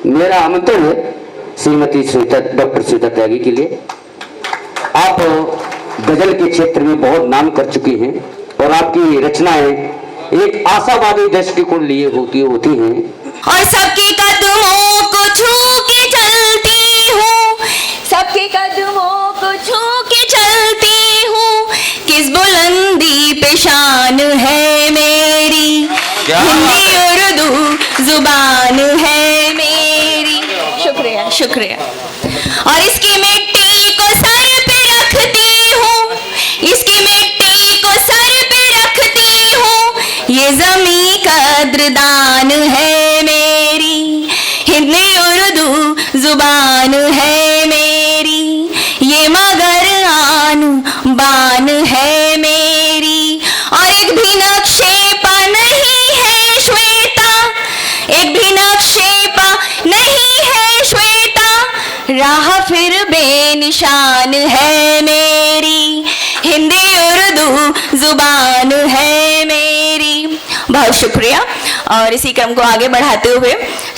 मेरा आमंत्रण है श्रीमती डॉक्टर सुनीता त्यागी के लिए। आप गजल के क्षेत्र में बहुत नाम कर चुकी हैं और आपकी रचनाएं एक आशावादी दृष्टिकोण लिए होती हैं और सबके कदमों को छू के चलती हूँ, सबके कदमों को छू के चलती हूँ। किस बुलंदी पे शान है मेरी, हिंदी उर्दू जुबान है मेरी। शुक्रिया शुक्रिया। और इसकी मिट्टी को सर पे रखती हूँ, इसकी मिट्टी को सर पे रखती हूँ। ये जमीन कद्रदान है मेरी, हिंदी उर्दू जुबान है मेरी। ये मगर आन बान है मेरी। और एक भी नक्शे पा नहीं है श्वेता, एक भी नक्शे पा नहीं है श्वेता। राह फिर बेनिशान है मेरी, हिंदी उर्दू जुबान है मेरी। बहुत शुक्रिया। और इसी क्रम को आगे बढ़ाते हुए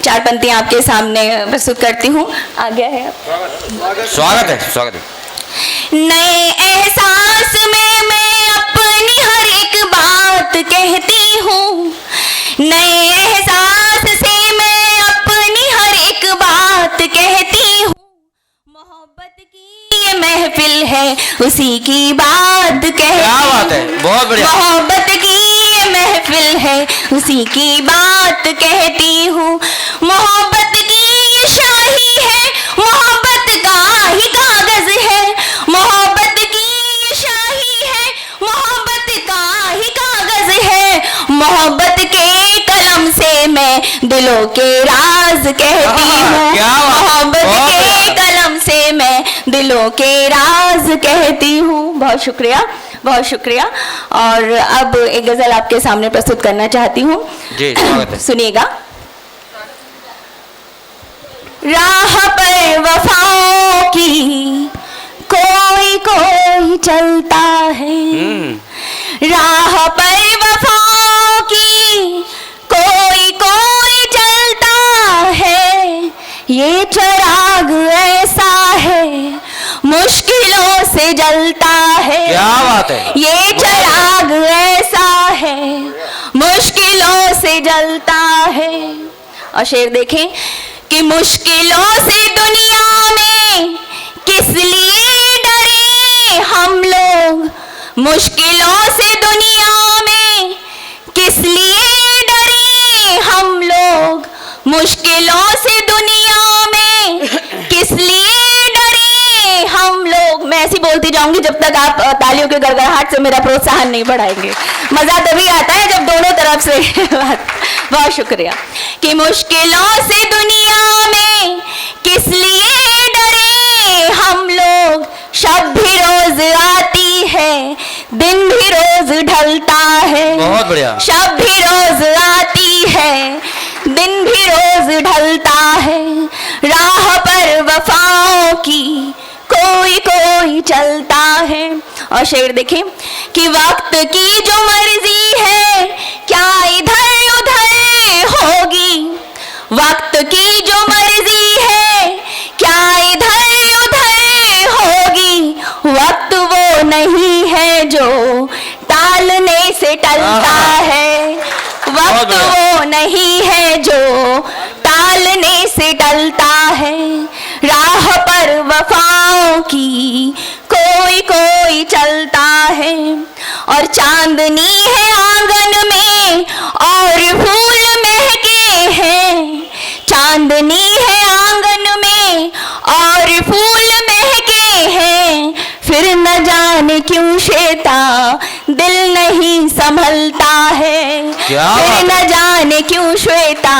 चार पंक्तियां आपके सामने प्रस्तुत करती हूँ। आ गया है स्वागत है स्वागत है। नए एहसास में मैं अपनी हर एक बात कहती हूँ, नए एहसास से मैं अपनी हर एक बात कहती हूँ। मोहब्बत की ये महफिल है उसी की बात कहती हूँ। क्या बात है, बहुत बढ़िया। मोहब्बत की ये महफिल है उसी की बात कहती हूँ। मोहब्बत की ये शाही है, मोहब्बत का ही कागज है। मोहब्बत की ये शाही है, मोहब्बत का ही कागज है। मोहब्बत के कलम से मैं दिलों के राज कहती हूँ। मोहब्बत के कलम से मैं दिलों के राज कहती हूँ। बहुत शुक्रिया बहुत शुक्रिया। और अब एक गजल आपके सामने प्रस्तुत करना चाहती हूँ जी, स्वागत है। सुनिएगा। राह पर वफाओं की कोई कोई चलता है, राह पर वफाओं की कोई कोई चलता है। ये चिराग ऐसा है मुश्किलों से जलता है। क्या बात है। ये चिराग ऐसा है मुश्किलों से जलता है। और शेर देखें कि मुश्किलों से दुनिया में किस लिए डरे हम लोग, मुश्किलों से दुनिया में किस लिए डरे हम लोग। मुश्किलों से दुनिया में किस लिए डरे हम लोग। मैं ऐसी बोलती जाऊंगी जब तक आप तालियों के गड़गड़ाहट से मेरा प्रोत्साहन नहीं बढ़ाएंगे। मजा तभी आता है जब दोनों तरफ से बहुत शुक्रिया। कि मुश्किलों से दुनिया में किस लिए डरे हम लोग। शब भी रोज आती है, दिन भी रोज ढलता है। बहुत बढ़िया। शब भी रोज आती है, दिन भी रोज ढलता है। राह पर वफाओं की कोई कोई चलता है। और शेर देखें कि वक्त की जो मर्जी है क्या इधर उधर होगी। वक्त की जो मर्जी है क्या इधर उधर होगी। वक्त वो नहीं है जो टालने से टलता है। वक्त वो नहीं है जो टालने से टलता है। राह पर वफाओं की कोई कोई चलता है। और चांदनी है आंगन में और फूल महके हैं। चांदनी है आंगन में और फूल महके हैं। फिर न जाने क्यों श्वेता दिल नहीं संभलता है। फिर न जाने क्यों श्वेता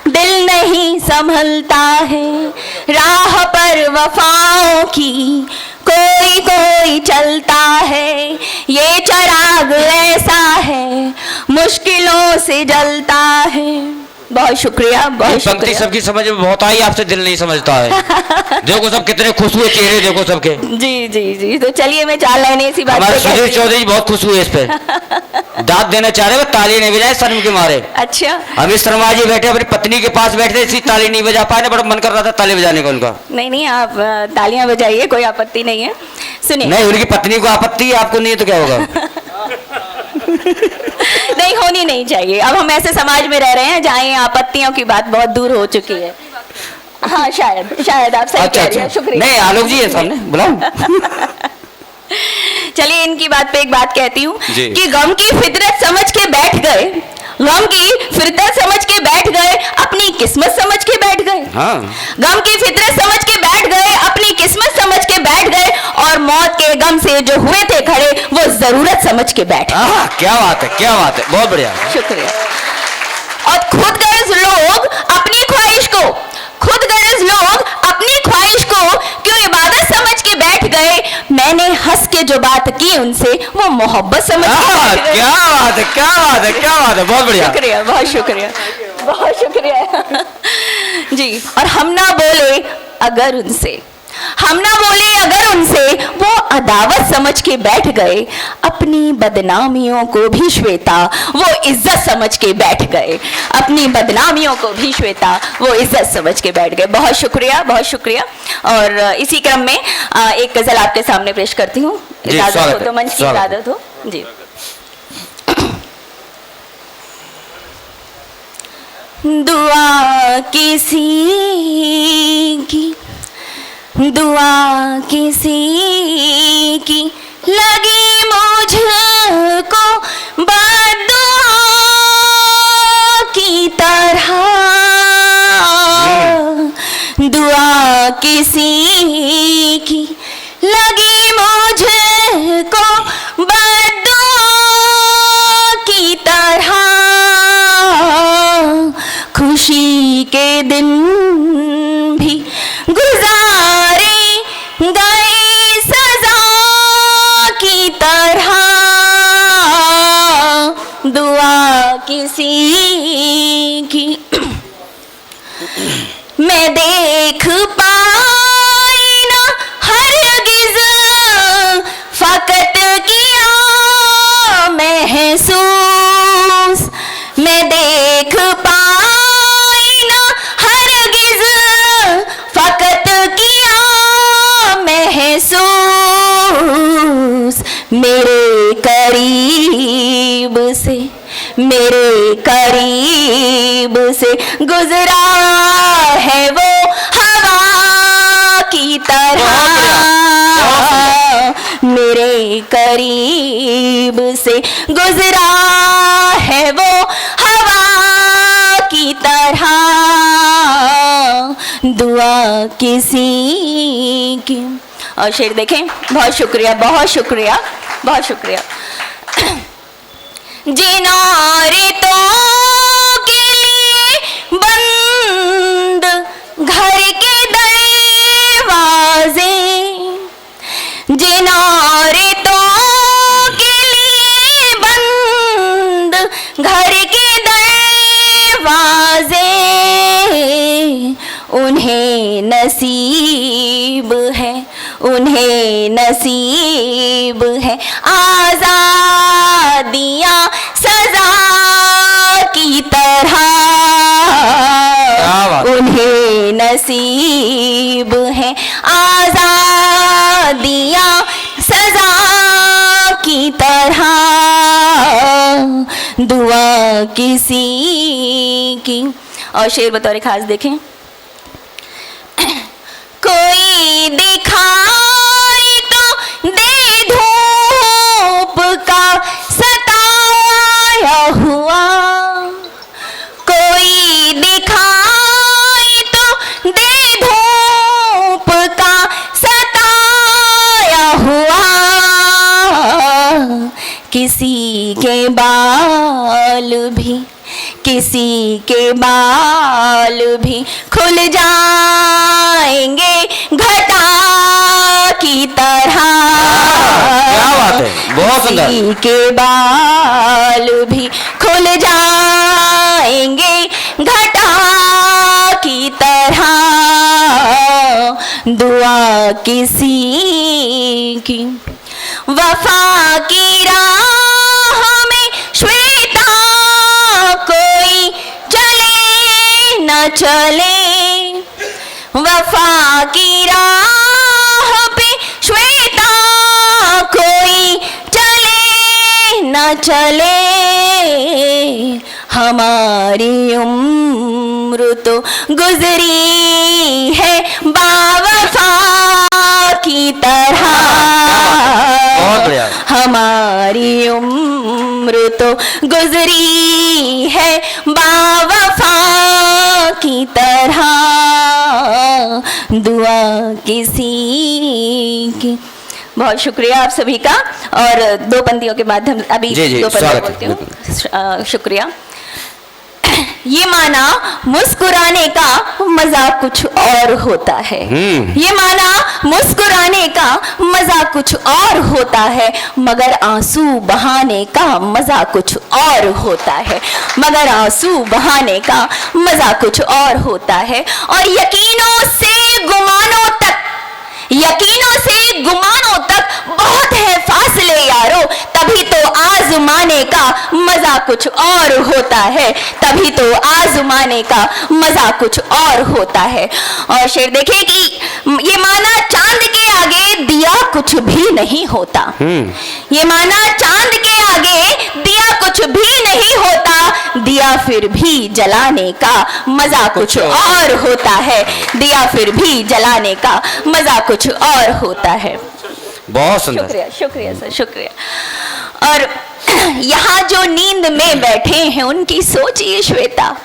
दिल नहीं संभलता है। राह पर वफाओं की कोई कोई चलता है। ये चिराग ऐसा है मुश्किलों से जलता है। बहुत शुक्रिया, बहुत पंक्ति शुक्रिया। सबकी समझ में बहुत आई, आपसे दिल नहीं समझता है। देखो सब कितने खुश हुए चेहरे, देखो सबके। जी जी जी, तो चलिए मैं 4 लाइनें इसी बात हमारे पे सुधीर कहती हूँ। चौधरी बहुत खुश हुए इस पे, दांत देना चाह रहे, ताली नहीं बजाए शर्म के मारे। अच्छा, अमित शर्मा जी बैठे अपनी पत्नी के पास बैठे, इसी ताली नहीं बजा पाए, बड़ा मन कर रहा था ताली बजाने का उनका। नहीं नहीं, आप तालियां बजाइए, कोई आपत्ति नहीं है। सुनिए, नहीं, उनकी पत्नी को आपत्ति है, आपको नहीं है तो क्या होगा? नहीं होनी नहीं चाहिए। अब हम ऐसे समाज में रह रहे हैं जहाँ ये आपत्तियों की बात बहुत दूर हो चुकी है। हाँ, शायद आप सही कह रही हैं। शुक्रिया। नहीं, आलोक जी है सामने, बुलाओ। चलिए इनकी बात पे एक बात कहती हूँ जी। कि गम की फितरत समझ के बैठ गए, गम की फितरत समझ के बैठ गए, अपनी किस्मत समझ के बैठ गए। हाँ। गम की फितरत समझ के बैठ गए, अपनी किस्मत समझ के बैठ गए, और मौत के गम से जो हुए थे खड़े वो जरूरत समझ के बैठ गए। क्या बात है, क्या बात है, बहुत बढ़िया। शुक्रिया। और खुद गर्ज लोग अपनी ख्वाहिश को, खुद गर्ज लोग अपनी ख्वाहिश को क्यों इबादत समझ के बैठ गए, मैंने हंस के जो बात की उनसे वो मोहब्बत समझ के बैठ गए। क्या बात है, क्या बात है, क्या बात है, बहुत बढ़िया। शुक्रिया, बहुत शुक्रिया, बहुत शुक्रिया। जी, और हम ना बोले अगर उनसे, हम ना बोले अगर उनसे, वो अदावत समझ के बैठ गए, अपनी बदनामियों को भी श्वेता वो इज्जत समझ के बैठ गए, अपनी बदनामियों को भी श्वेता वो इज्जत समझ के बैठ गए। बहुत शुक्रिया, बहुत शुक्रिया। और इसी क्रम में एक गजल आपके सामने पेश करती हूँ, इजाजत हो तो, मंच की इजाजत हो जी। दुआ किसी की, दुआ किसी की लगी मुझको बद्दुआ की तरह, दुआ किसी की लगी मुझको बद्दुआ की तरह, खुशी के दिन भी गुजारे गए सजा की तरह, दुआ किसी की मैं देख पाई ना हरगिज़, फकत किया महसूस, मैं देख पाई ना हरगिज़, फकत किया महसूस, मेरे करीब से, मेरे करीब से गुजरा है वो हवा की तरह, मेरे करीब से गुजरा है वो हवा की तरह, दुआ किसी की। और शेर देखें, बहुत शुक्रिया, बहुत शुक्रिया, बहुत शुक्रिया। जिनारितों के लिए बंद घर के दरवाजे, जिनारितों के लिए बंद घर के दरवाजे, उन्हें नसीब है, उन्हें नसीब है आजादियाँ सजा की तरह, उन्हें नसीब है आजादियाँ सजा की तरह, दुआ किसी की। और शेर बतौर खास देखें, कोई दिखाई तो दे धूप का सताया हुआ, कोई दिखाई तो दे धूप का सताया हुआ, किसी के बाल भी, किसी के बाल भी खुल जाएंगे घटा की तरह, क्या बात है, बहुत सुंदर। किसी के बाल भी खुल जाएंगे घटा दुआ किसी की। वफा की राह में श्वेता कोई चले न चले, वफा की राह पे श्वेता कोई चले न चले, हमारी उम्र तो गुजरी है बावफा की तरह, बहुत बढ़िया। हमारी उम्र तो गुजरी है बावफा की तरह, दुआ किसी की। बहुत शुक्रिया आप सभी का। और दो पंक्तियों के माध्यम अभी जी, जी, दो पंक्तियां स्वागत है, बोलती हूँ। शुक्रिया। ये माना मुस्कुराने का मजा कुछ और होता है, ये माना मुस्कुराने का मजा कुछ और होता है, मगर आंसू बहाने का मजा कुछ और होता है, मगर आंसू बहाने का मजा कुछ और होता है। और यकीनों से गुमानों तक, यकीनों से गुमानों तक बहुत है फासले यारो, तभी तो आजमाने का मजा कुछ और होता है, तभी तो आजमाने का मजा कुछ और होता है। और शेर देखे कि ये माना चांद के आगे दिया कुछ भी नहीं होता, ये माना चांद के आगे दिया कुछ भी नहीं होता, दिया फिर भी जलाने का मजा कुछ और होता है, दिया फिर भी जलाने का मजा कुछ और होता है। बहुत सुंदर। शुक्रिया, शुक्रिया सर, शुक्रिया। और यहाँ जो नींद में बैठे हैं उनकी सोचिए श्वेता,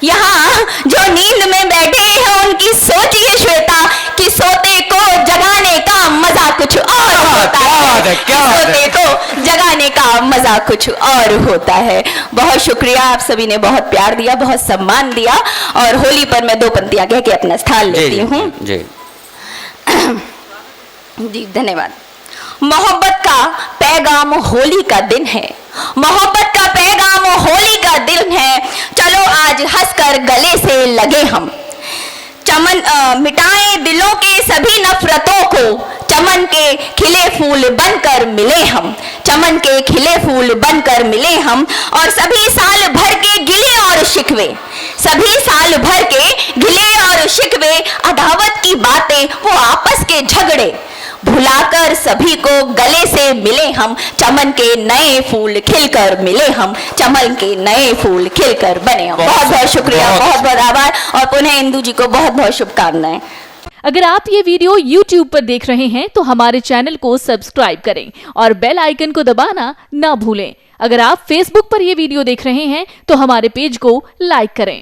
यहाँ जो नींद में बैठे हैं उनकी सोचिए श्वेता, कि सोते को जगाने का मजा कुछ और होता है, सोते को जगाने का मजा कुछ और होता है। बहुत शुक्रिया, आप सभी ने बहुत प्यार दिया, बहुत सम्मान दिया। और होली पर मैं दो पंक्तियां कह के अपना स्थान लेती हूँ। जी धन्यवाद। मोहब्बत का पैगाम होली का दिन है, मोहब्बत का पैगाम होली का दिन है, चलो आज हंसकर गले से लगे हम, चमन मिटाएं दिलों के सभी नफरतों को, चमन के खिले फूल बनकर मिले हम, चमन के खिले फूल बनकर मिले हम। और सभी साल भर के गिले और शिकवे, सभी साल भर के गिले और शिकवे, अदावत की बातें वो आपस के झगड़े, भुलाकर सभी को गले से मिले हम, चमन के नए फूल खिलकर मिले हम, चमन के नए फूल खिलकर बने हम। बहुत बहुत शुक्रिया, बहुत बहुत आभार। और पुनः इंदु जी को बहुत बहुत शुभकामनाएं। अगर आप ये वीडियो YouTube पर देख रहे हैं तो हमारे चैनल को सब्सक्राइब करें और बेल आइकन को दबाना ना भूलें। अगर आप Facebook पर ये वीडियो देख रहे हैं तो हमारे पेज को लाइक करें।